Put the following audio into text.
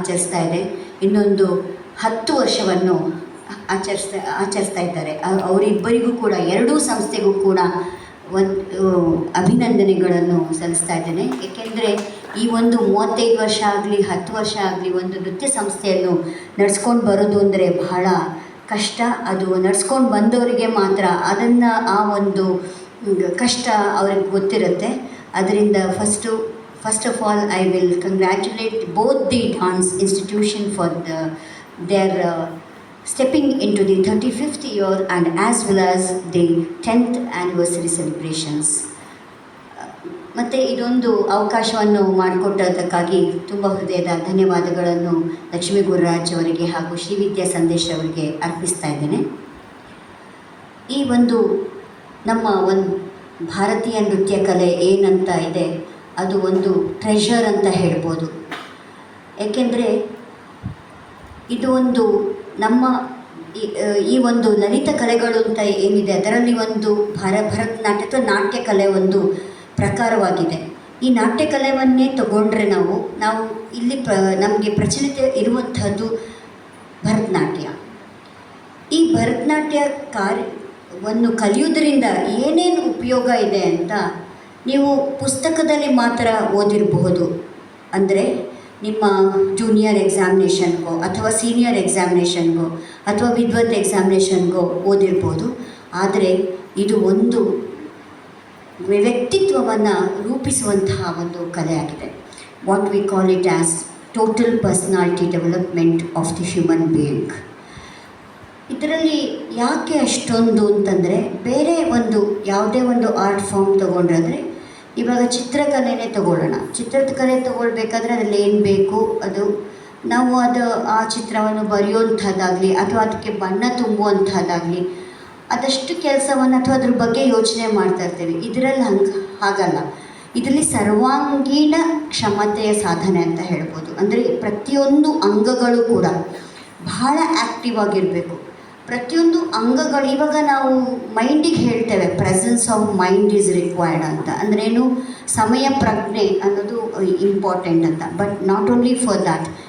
ಆಚರಿಸ್ತಾ ಇದೆ. ಇನ್ನೊಂದು 10 ವರ್ಷವನ್ನು ಆಚರಿಸ್ತಾ ಇದ್ದಾರೆ. ಅವರಿಬ್ಬರಿಗೂ ಕೂಡ, ಎರಡೂ ಸಂಸ್ಥೆಗೂ ಕೂಡ ಅಭಿನಂದನೆಗಳನ್ನು ಸಲ್ಲಿಸ್ತಾ ಇದ್ದೇನೆ. ಏಕೆಂದರೆ ಈ ಒಂದು 35 ವರ್ಷ ಆಗಲಿ 10 ವರ್ಷ ಆಗಲಿ ಒಂದು ನೃತ್ಯ ಸಂಸ್ಥೆಯನ್ನು ನಡೆಸ್ಕೊಂಡು ಬರೋದು ಅಂದರೆ ಬಹಳ ಕಷ್ಟ. ಅದು ನಡೆಸ್ಕೊಂಡು ಬಂದವರಿಗೆ ಮಾತ್ರ ಅದನ್ನು ಆ ಒಂದು ಕಷ್ಟ ಅವ್ರಿಗೆ ಗೊತ್ತಿರುತ್ತೆ. ಅದರಿಂದ first of all I will congratulate both the dance institution for their stepping into the 35th year and as well as the 10th anniversary celebrations. ಮತ್ತು ಇದೊಂದು ಅವಕಾಶವನ್ನು ಮಾಡಿಕೊಟ್ಟದಕ್ಕಾಗಿ ತುಂಬ ಹೃದಯದ ಧನ್ಯವಾದಗಳನ್ನು ಲಕ್ಷ್ಮೀ ಗುರುರಾಜ್ ಅವರಿಗೆ ಹಾಗೂ ಶ್ರೀವಿದ್ಯಾ ಸಂದೇಶ್ ಅವರಿಗೆ ಅರ್ಪಿಸ್ತಾ ಇದ್ದೇನೆ. ಈ ಒಂದು ನಮ್ಮ ಭಾರತೀಯ ನೃತ್ಯ ಕಲೆ ಏನಂತ ಇದೆ, ಅದು ಒಂದು ಟ್ರೆಷರ್ ಅಂತ ಹೇಳ್ಬೋದು. ಏಕೆಂದರೆ ಇದು ಒಂದು ನಮ್ಮ ಈ ಒಂದು ಲಲಿತ ಕಲೆಗಳು ಅಂತ ಏನಿದೆ ಅದರಲ್ಲಿ ಒಂದು ಭರತನಾಟ್ಯ ಅಥವಾ ನಾಟ್ಯ ಕಲೆ ಒಂದು ಪ್ರಕಾರವಾಗಿದೆ. ಈ ನಾಟ್ಯ ಕಲೆಯನ್ನೇ ತಗೊಂಡ್ರೆ ನಾವು ಇಲ್ಲಿ ನಮಗೆ ಪ್ರಚಲಿತ ಇರುವಂಥದ್ದು ಭರತನಾಟ್ಯ. ಈ ಭರತನಾಟ್ಯ ಕಾರ್ಯವನ್ನು ಕಲಿಯೋದ್ರಿಂದ ಏನೇನು ಉಪಯೋಗ ಇದೆ ಅಂತ ನೀವು ಪುಸ್ತಕದಲ್ಲಿ ಮಾತ್ರ ಓದಿರಬಹುದು. ಅಂದರೆ ನಿಮ್ಮ ಜೂನಿಯರ್ ಎಕ್ಸಾಮಿನೇಷನ್ಗೋ ಅಥವಾ ಸೀನಿಯರ್ ಎಕ್ಸಾಮಿನೇಷನ್ಗೋ ಅಥವಾ ವಿದ್ವತ್ ಎಕ್ಸಾಮಿನೇಷನ್ಗೋ ಓದಿರ್ಬೋದು. ಆದರೆ ಇದು ಒಂದು ವ್ಯಕ್ತಿತ್ವವನ್ನು ರೂಪಿಸುವಂತಹ ಒಂದು ಕಲೆಯಾಗಿದೆ. What we call it as total personality development of the human being. ಇದರಲ್ಲಿ ಯಾಕೆ ಅಷ್ಟೊಂದು ಅಂತಂದರೆ, ಬೇರೆ ಒಂದು ಯಾವುದೇ ಒಂದು ಆರ್ಟ್ ಫಾರ್ಮ್ ತೊಗೊಂಡ್ರೆ, ಇವಾಗ ಚಿತ್ರಕಲೆನೇ ತಗೊಳ್ಳೋಣ. ಚಿತ್ರಕಲೆ ತಗೊಳ್ಬೇಕಾದ್ರೆ ಅದರಲ್ಲಿ ಏನು ಬೇಕು, ನಾವು ಆ ಚಿತ್ರವನ್ನು ಬರೆಯುವಂಥದ್ದಾಗಲಿ ಅಥವಾ ಅದಕ್ಕೆ ಬಣ್ಣ ತುಂಬುವಂಥದ್ದಾಗಲಿ ಅದಷ್ಟು ಕೆಲಸವನ್ನು ಅಥವಾ ಅದ್ರ ಬಗ್ಗೆ ಯೋಚನೆ ಮಾಡ್ತಾ ಇರ್ತೀವಿ. ಇದರಲ್ಲಿ ಹಾಗಲ್ಲ. ಇದರಲ್ಲಿ ಸರ್ವಾಂಗೀಣ ಕ್ಷಮತೆಯ ಸಾಧನೆ ಅಂತ ಹೇಳ್ಬೋದು. ಅಂದರೆ ಪ್ರತಿಯೊಂದು ಅಂಗಗಳು ಕೂಡ ಬಹಳ ಆ್ಯಕ್ಟಿವ್ ಆಗಿರಬೇಕು. ಪ್ರತಿಯೊಂದು ಅಂಗಗಳು, ಇವಾಗ ನಾವು ಮೈಂಡಿಗೆ ಹೇಳ್ತೇವೆ presence of mind is required ಅಂತ. ಅಂದ್ರೇನು, ಸಮಯ ಪ್ರಜ್ಞೆ ಅನ್ನೋದು ಇಂಪಾರ್ಟೆಂಟ್ ಅಂತ. But not only for that,